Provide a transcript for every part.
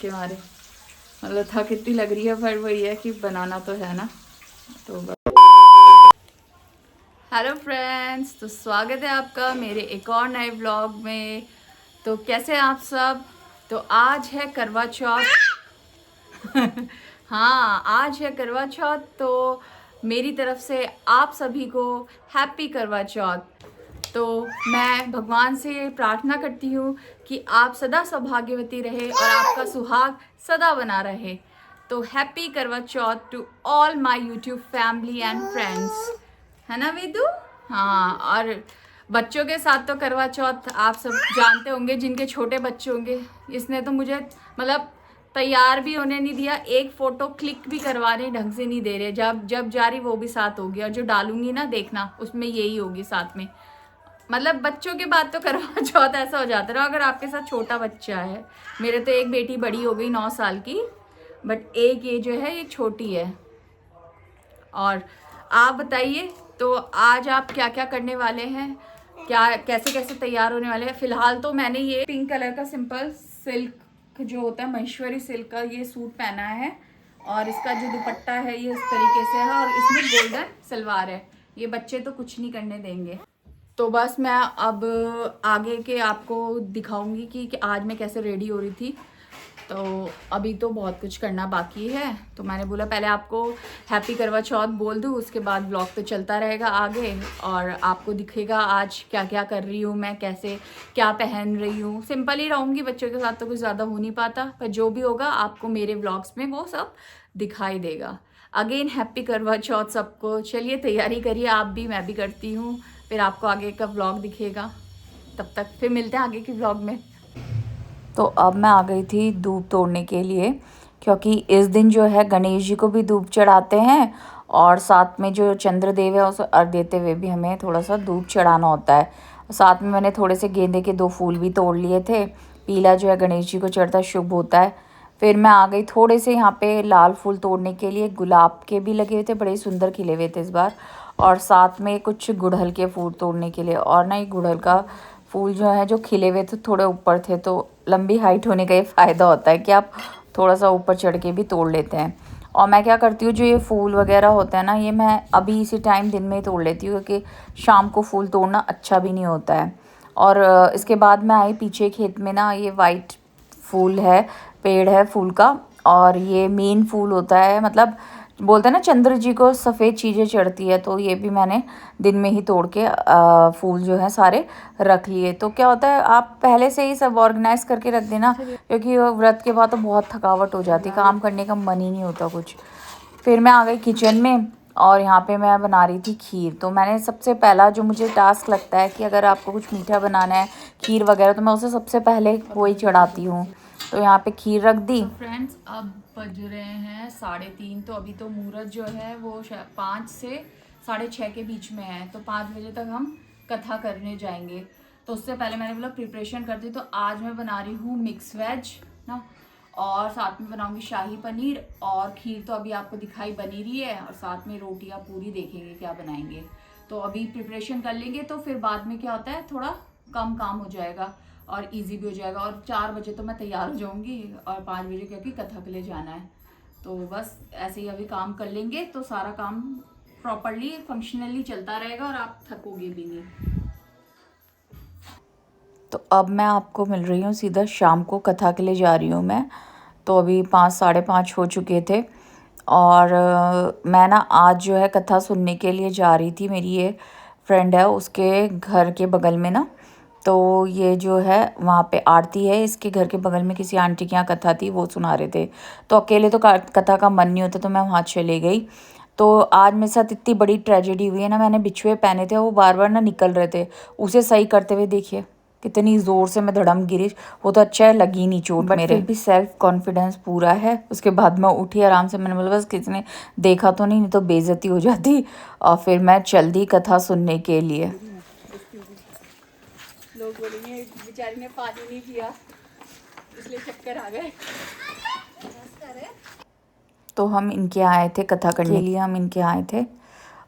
के मारे। मतलब थक इतनी लग रही है, पर वही है कि बनाना तो है ना। तो हेलो फ्रेंड्स, तो स्वागत है आपका मेरे एक और नए व्लॉग में। तो कैसे हैं आप सब? तो आज है करवा चौथ। हाँ, आज है करवा चौथ। तो मेरी तरफ से आप सभी को हैप्पी करवा चौथ। तो मैं भगवान से प्रार्थना करती हूँ कि आप सदा सौभाग्यवती रहे और आपका सुहाग सदा बना रहे। तो happy Karwa Chauth to all my YouTube family and friends, है ना वेदू? हाँ, और बच्चों के साथ तो करवा चौथ आप सब जानते होंगे, जिनके छोटे बच्चे होंगे। इसने तो मुझे मतलब तैयार भी होने नहीं दिया, एक फोटो क्लिक भी करवाने ढंग से नहीं दे रहे। जब जब जा रही वो भी साथ होगी, और जो डालूंगी ना देखना उसमें यही होगी साथ में। मतलब बच्चों के बाद तो करवा चौथ ऐसा हो जाता है अगर आपके साथ छोटा बच्चा है। मेरे तो एक बेटी बड़ी हो गई 9 साल की, बट एक ये जो है ये छोटी है। और आप बताइए, तो आज आप क्या क्या करने वाले हैं, क्या कैसे कैसे तैयार होने वाले हैं? फिलहाल तो मैंने ये पिंक कलर का सिंपल सिल्क जो होता है, महेश्वरी सिल्क का ये सूट पहना है। और इसका जो दुपट्टा है ये इस तरीके से है, और इसमें गोल्डन सलवार है। ये बच्चे तो कुछ नहीं करने देंगे। तो बस मैं अब आगे के आपको दिखाऊंगी कि आज मैं कैसे रेडी हो रही थी। तो अभी तो बहुत कुछ करना बाकी है, तो मैंने बोला पहले आपको हैप्पी करवा चौथ बोल दूँ, उसके बाद ब्लॉग तो चलता रहेगा आगे और आपको दिखेगा आज क्या क्या कर रही हूँ मैं, कैसे क्या पहन रही हूँ। सिंपल ही रहूँगी, बच्चों के साथ तो कुछ ज़्यादा हो नहीं पाता, पर जो भी होगा आपको मेरे ब्लॉग्स में वो सब दिखाई देगा। अगेन हैप्पी करवा चौथ सबको। चलिए तैयारी करिए आप भी, मैं भी करती हूँ, फिर आपको आगे का ब्लॉग दिखेगा। तब तक फिर मिलते हैं आगे के ब्लॉग में। तो अब मैं आ गई थी धूप तोड़ने के लिए, क्योंकि इस दिन जो है गणेश जी को भी धूप चढ़ाते हैं, और साथ में जो चंद्रदेव है उसे अर्घ देते हुए भी हमें थोड़ा सा धूप चढ़ाना होता है। साथ में मैंने थोड़े से गेंदे के 2 फूल भी तोड़ लिए थे। पीला जो है गणेश जी को चढ़ता शुभ होता है। फिर मैं आ गई थोड़े से यहाँ पे लाल फूल तोड़ने के लिए। गुलाब के भी लगे हुए थे, बड़े सुंदर खिले हुए थे इस बार। और साथ में कुछ गुड़हल के फूल तोड़ने के लिए। और ना ये गुड़हल का फूल जो है जो खिले हुए थे थोड़े ऊपर थे, तो लंबी हाइट होने का ये फ़ायदा होता है कि आप थोड़ा सा ऊपर चढ़ के भी तोड़ लेते हैं। और मैं क्या करती हूँ, जो ये फूल वगैरह होता है ना, ये मैं अभी इसी टाइम दिन में ही तोड़ लेती हूँ, क्योंकि शाम को फूल तोड़ना अच्छा भी नहीं होता है। और इसके बाद मैं आई पीछे खेत में ना, ये वाइट फूल है, पेड़ है फूल का, और ये मेन फूल होता है। मतलब बोलते हैं ना चंद्र जी को सफ़ेद चीज़ें चढ़ती है, तो ये भी मैंने दिन में ही तोड़ के फूल जो है सारे रख लिए। तो क्या होता है, आप पहले से ही सब ऑर्गेनाइज करके रख देना, क्योंकि व्रत के बाद तो बहुत थकावट हो जाती है, काम करने का मन ही नहीं होता कुछ। फिर मैं आ गई किचन में, और यहाँ पे मैं बना रही थी खीर। तो मैंने सबसे पहला जो मुझे टास्क लगता है कि अगर आपको कुछ मीठा बनाना है, खीर वगैरह, तो मैं उसे सबसे पहले वही चढ़ाती हूँ। तो यहाँ पे खीर रख दी। फ्रेंड्स अब बज रहे हैं 3:30। तो अभी तो मुहूर्त जो है वो 5 से 6:30 के बीच में है। तो 5 बजे तक हम कथा करने जाएंगे। तो उससे पहले मैंने बोला प्रिपरेशन कर दी। तो आज मैं बना रही हूँ मिक्स वेज ना, और साथ में बनाऊंगी शाही पनीर, और खीर तो अभी आपको दिखाई बनी रही है, और साथ में रोटियां पूरी देखेंगे क्या बनाएंगे। तो अभी प्रिपरेशन कर लेंगे, तो फिर बाद में क्या होता है थोड़ा कम काम हो जाएगा और इजी भी हो जाएगा। और 4 बजे तो मैं तैयार हो जाऊंगी, और 5 बजे क्योंकि कथा के लिए जाना है। तो बस ऐसे ही अभी काम कर लेंगे, तो सारा काम प्रॉपरली फंक्शनली चलता रहेगा और आप थकोगे भी नहीं। तो अब मैं आपको मिल रही हूँ सीधा शाम को, कथा के लिए जा रही हूँ मैं। तो अभी 5 साढ़े 5 हो चुके थे, और मैं ना आज जो है कथा सुनने के लिए जा रही थी। मेरी ये फ्रेंड है, उसके घर के बगल में ना, तो ये जो है वहाँ पे आरती है, इसके घर के बगल में किसी आंटी के यहाँ कथा थी, वो सुना रहे थे। तो अकेले तो कथा का मन नहीं होता, तो मैं वहाँ चले गई। तो आज मेरे साथ इतनी बड़ी ट्रेजेडी हुई है ना, मैंने बिछुए पहने थे, वो बार बार ना निकल रहे थे, उसे सही करते हुए देखिए कितनी ज़ोर से मैं धड़म गिरी। वो तो अच्छा है लगी नहीं चोट मेरे, फिर भी सेल्फ कॉन्फिडेंस पूरा है। उसके बाद मैं उठी आराम से, मैंने बोला बस किसने देखा तो नहीं तो बेइज्जती हो जाती। और फिर मैं चल दी कथा सुनने के लिए। लोग बोलेंगे बेचारी ने पानी नहीं पिया इसलिए चक्कर आ गए। तो हम इनके आए थे कथा करने के लिए, हम इनके आए थे,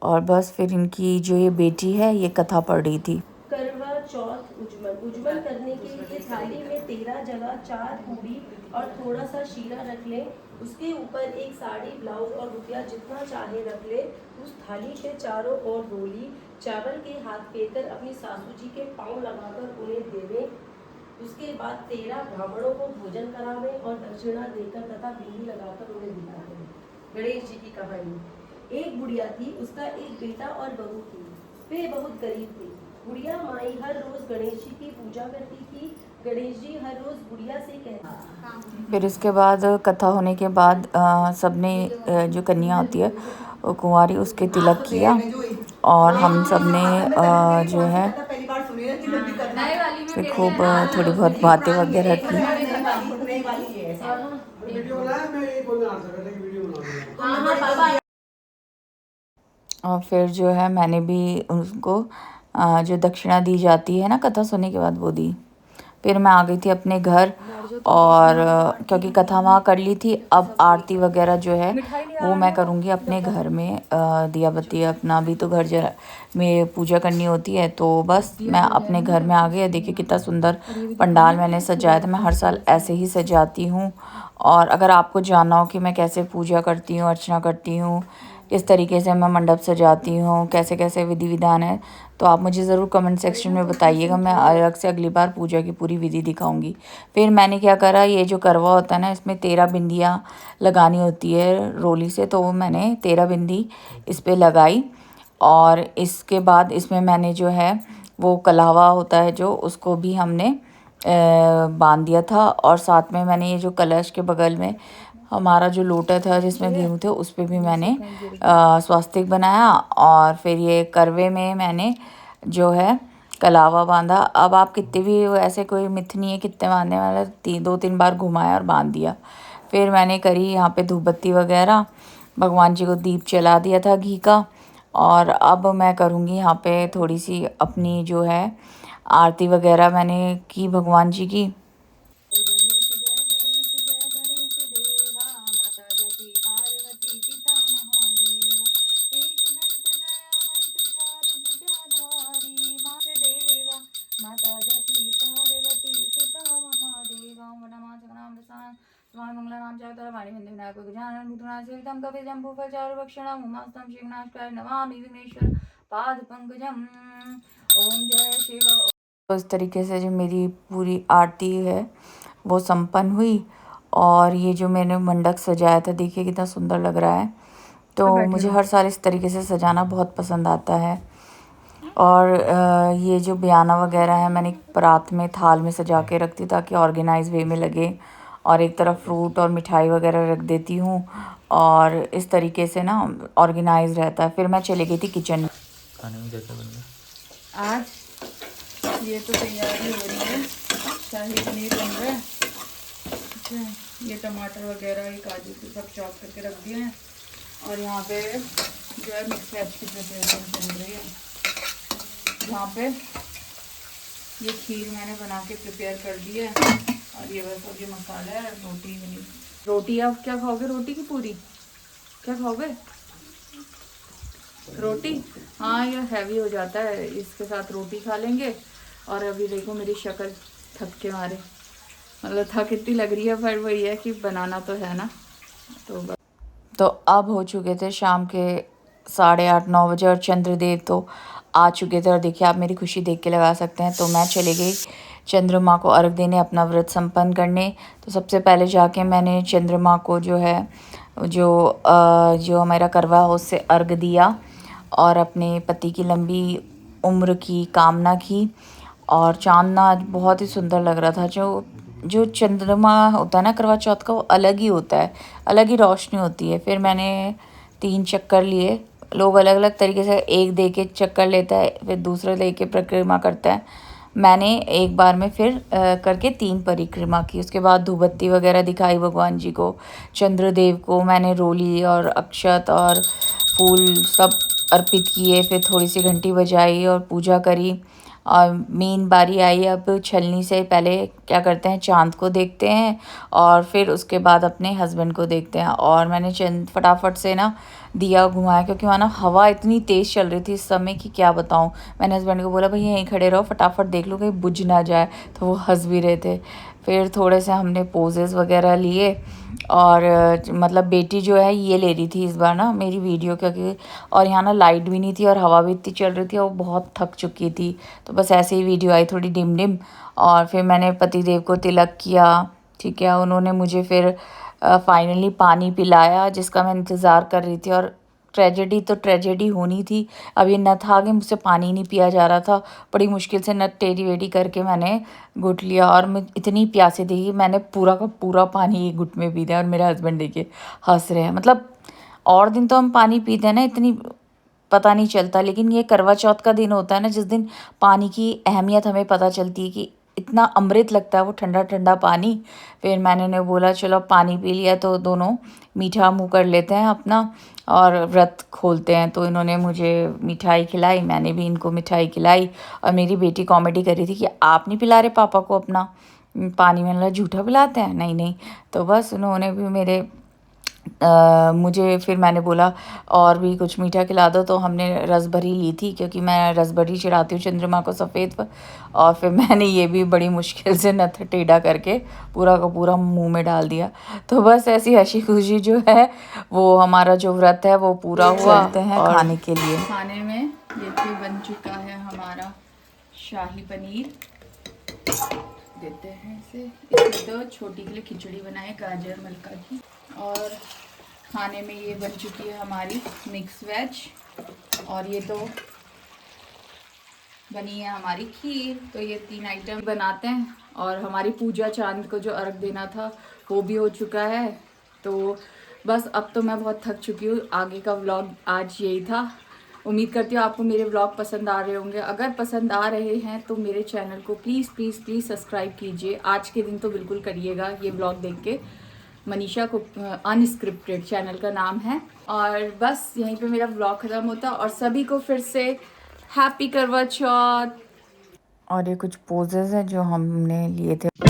और बस फिर इनकी जो ये बेटी है ये कथा पढ़ रही थी। करवा चौथ उज्जमन। उज्जमन करने के लिए थाली में 13 जगह 4 पूरी और थोड़ा सा शीरा रख लें। उसके ऊपर एक साड़ी, ब्लाउज और रुपया जितना चाहे रख ले। उस थाली के चारों ओर रोली चावल के हाथ फेरकर अपनी सासू जी के पाँव लगाकर उन्हें देवें। उसके बाद 13 ब्राह्मणों को भोजन करावें और दक्षिणा देकर तथा बिंदी लगाकर उन्हें विदा करें। गणेश जी की कहानी। एक बुढ़िया थी, उसका एक बेटा और बहू थी। वे बहुत गरीब थी। बुढ़िया माई हर रोज गणेश जी की पूजा करती थी। गणेश जी हर रोज बुढ़िया से कहते। फिर इसके बाद कथा होने के बाद सबने जो कन्या होती है वो कुंवारी, उसके तिलक किया और हम सब ने जो है फिर खूब थोड़ी बहुत बातें वगैरह की। और फिर जो है मैंने भी उनको जो दक्षिणा दी जाती है ना कथा सुनने के बाद वो दी। फिर मैं आ गई थी अपने घर और क्योंकि कथा वहाँ कर ली थी, अब आरती वगैरह जो है वो मैं करूँगी अपने घर में। दिया बत्ती अपना भी तो घर जरा में पूजा करनी होती है, तो बस मैं अपने घर में आ गई। देखिए कितना सुंदर पंडाल मैंने सजाया था। मैं हर साल ऐसे ही सजाती हूँ। और अगर आपको जानना हो कि मैं कैसे पूजा करती हूँ, अर्चना करती हूँ, किस तरीके से मैं मंडप सजाती हूँ, कैसे कैसे विधि विधान है, तो आप मुझे ज़रूर कमेंट सेक्शन में बताइएगा। मैं अलग से अगली बार पूजा की पूरी विधि दिखाऊंगी। फिर मैंने क्या करा, ये जो करवा होता है ना, इसमें 13 बिंदियाँ लगानी होती है रोली से, तो मैंने 13 बिंदी इस पर लगाई। और इसके बाद इसमें मैंने जो है वो कलावा होता है जो, उसको भी हमने बांध दिया था। और साथ में मैंने ये जो कलश के बगल में हमारा जो लोटा था जिसमें गेहूँ थे, उस पर भी मैंने स्वास्तिक बनाया। और फिर ये करवे में मैंने जो है कलावा बांधा। अब आप कितने भी ऐसे कोई मिथ नहीं है कितने बांधने वाला, 2-3 बार घुमाया और बांध दिया। फिर मैंने करी यहाँ पे धूप बत्ती वगैरह, भगवान जी को दीप जला दिया था घी का। और अब मैं करूँगी यहाँ पे थोड़ी सी अपनी जो है आरती वगैरह मैंने की भगवान जी की। तो इस तरीके से जो मेरी पूरी आरती है वो संपन्न हुई। और ये जो मैंने मंडप सजाया था, देखिए कितना सुंदर लग रहा है। तो मुझे हर साल इस तरीके से सजाना बहुत पसंद आता है। और ये जो बयाना वगैरह है मैंने परात में थाल में सजा के रखती ताकि ऑर्गेनाइज वे में लगे। और एक तरफ फ्रूट और मिठाई वगैरह रख देती हूँ और इस तरीके से ना ऑर्गेनाइज रहता है। फिर मैं चली गई थी किचन में। खाने में कैसा बन गया? आज ये तो तैयारी हो रही है, शाही पनीर बन रहा है। ठीक है, ये टमाटर वगैरह ये काजू से सब चॉप करके रख दिए हैं। और यहाँ पे जो है मिक्स वेज की प्रिपरेशन चल रही है। यहाँ पे ये खीर मैंने बना के प्रिपेयर कर दी है। और ये बस अब ये मसाला है, रोटी बनी। रोटी आप क्या खाओगे? रोटी की पूरी क्या खाओगे? रोटी? हाँ, ये हैवी हो जाता है, इसके साथ रोटी खा लेंगे। और अभी देखो मेरी शक्ल थक के मारे, मतलब थक इतनी लग रही है, पर वही है कि बनाना तो है ना। तो अब हो चुके थे शाम के 8:30-9 बजे और चंद्रदेव तो आ चुके थे। और देखिए आप मेरी खुशी देख के लगा सकते हैं। तो मैं चली गई चंद्रमा को अर्घ देने, अपना व्रत संपन्न करने। तो सबसे पहले जाके मैंने चंद्रमा को जो है जो हमारा करवा है उससे अर्घ दिया और अपने पति की लंबी उम्र की कामना की। और चांद आज बहुत ही सुंदर लग रहा था। जो चंद्रमा होता है ना करवा चौथ का, वो अलग ही होता है, अलग ही रोशनी होती है। फिर मैंने 3 चक्कर लिए। लोग अलग अलग तरीके से, एक दे के चक्कर लेता है, फिर दूसरा दे के परिक्रमा करता है। मैंने एक बार में फिर करके 3 परिक्रमा की। उसके बाद धूप बत्ती वगैरह दिखाई भगवान जी को, चंद्रदेव को मैंने रोली और अक्षत और फूल सब अर्पित किए। फिर थोड़ी सी घंटी बजाई और पूजा करी। और मेन बारी आई अब छलनी से। पहले क्या करते हैं, चांद को देखते हैं और फिर उसके बाद अपने हस्बैंड को देखते हैं। और मैंने चंद फटाफट से ना दिया घुमाया, क्योंकि वहाँ ना हवा इतनी तेज़ चल रही थी इस समय कि क्या बताऊँ। मैंने हस्बैंड को बोला भाई यहीं खड़े रहो, फटाफट देख लो कहीं बुझ ना जाए, तो वो हंस भी रहे थे। फिर थोड़े से हमने पोजेस वगैरह लिए और मतलब बेटी जो है ये ले रही थी इस बार ना मेरी वीडियो, क्योंकि और यहाँ ना लाइट भी नहीं थी और हवा भी इतनी चल रही थी और वो बहुत थक चुकी थी, तो बस ऐसे ही वीडियो आई थोड़ी डिम डिम। और फिर मैंने पतिदेव को तिलक किया, ठीक है। उन्होंने मुझे फिर फाइनली पानी पिलाया जिसका मैं इंतज़ार कर रही थी। और ट्रेजेडी तो ट्रेजेडी होनी थी, अब ये नथ आगे मुझसे पानी नहीं पिया जा रहा था। बड़ी मुश्किल से नथ टेढ़ी वेढ़ी करके मैंने घुट लिया और मैं इतनी प्यासी थी कि मैंने पूरा का पूरा पानी एक घुट में पी दिया। और मेरे हस्बैंड देखिए हंस रहे हैं। मतलब और दिन तो हम पानी पीते हैं ना इतनी पता नहीं चलता, लेकिन ये करवा चौथ का दिन होता है ना जिस दिन पानी की अहमियत हमें पता चलती है कि इतना अमृत लगता है वो ठंडा ठंडा पानी। फिर मैंने उन्हें बोला चलो पानी पी लिया तो दोनों मीठा मुँह कर लेते हैं अपना और व्रत खोलते हैं। तो इन्होंने मुझे मिठाई खिलाई, मैंने भी इनको मिठाई खिलाई। और मेरी बेटी कॉमेडी कर रही थी कि आप नहीं पिला रहे पापा को अपना पानी। मैंने बोला झूठा पिलाते हैं, नहीं नहीं। तो बस उन्होंने भी मुझे फिर मैंने बोला और भी कुछ मीठा खिला दो, तो हमने रसभरी ली थी क्योंकि मैं रसभरी चढ़ाती हूँ चंद्रमा को सफ़ेद पर। और फिर मैंने ये भी बड़ी मुश्किल से नथ टेढ़ा करके पूरा का पूरा मुंह में डाल दिया। तो बस ऐसी हंसी खुशी जो है वो हमारा जो व्रत है वो पूरा हुआ। चलते हैं खाने के लिए। खाने में ये भी बन चुका है हमारा शाही पनीर। देते हैं इसे। इसमें तो छोटी के लिए खिचड़ी बनाए गाजर मलका की। और खाने में ये बन चुकी है हमारी मिक्स वेज। और ये तो बनी है हमारी खीर। तो ये 3 आइटम बनाते हैं। और हमारी पूजा चांद को जो अर्घ देना था वो भी हो चुका है। तो बस अब तो मैं बहुत थक चुकी हूँ। आगे का व्लॉग आज यही था। उम्मीद करती हूँ आपको मेरे व्लॉग पसंद आ रहे होंगे। अगर पसंद आ रहे हैं तो मेरे चैनल को प्लीज़ प्लीज़ प्लीज़ सब्सक्राइब कीजिए। आज के दिन तो बिल्कुल करिएगा ये व्लॉग देख के। मनीषा को अनस्क्रिप्टेड चैनल का नाम है। और बस यहीं पे मेरा व्लॉग ख़त्म होता। और सभी को फिर से हैप्पी करवा चौथ। और ये कुछ पोजेज हैं जो हमने लिए थे।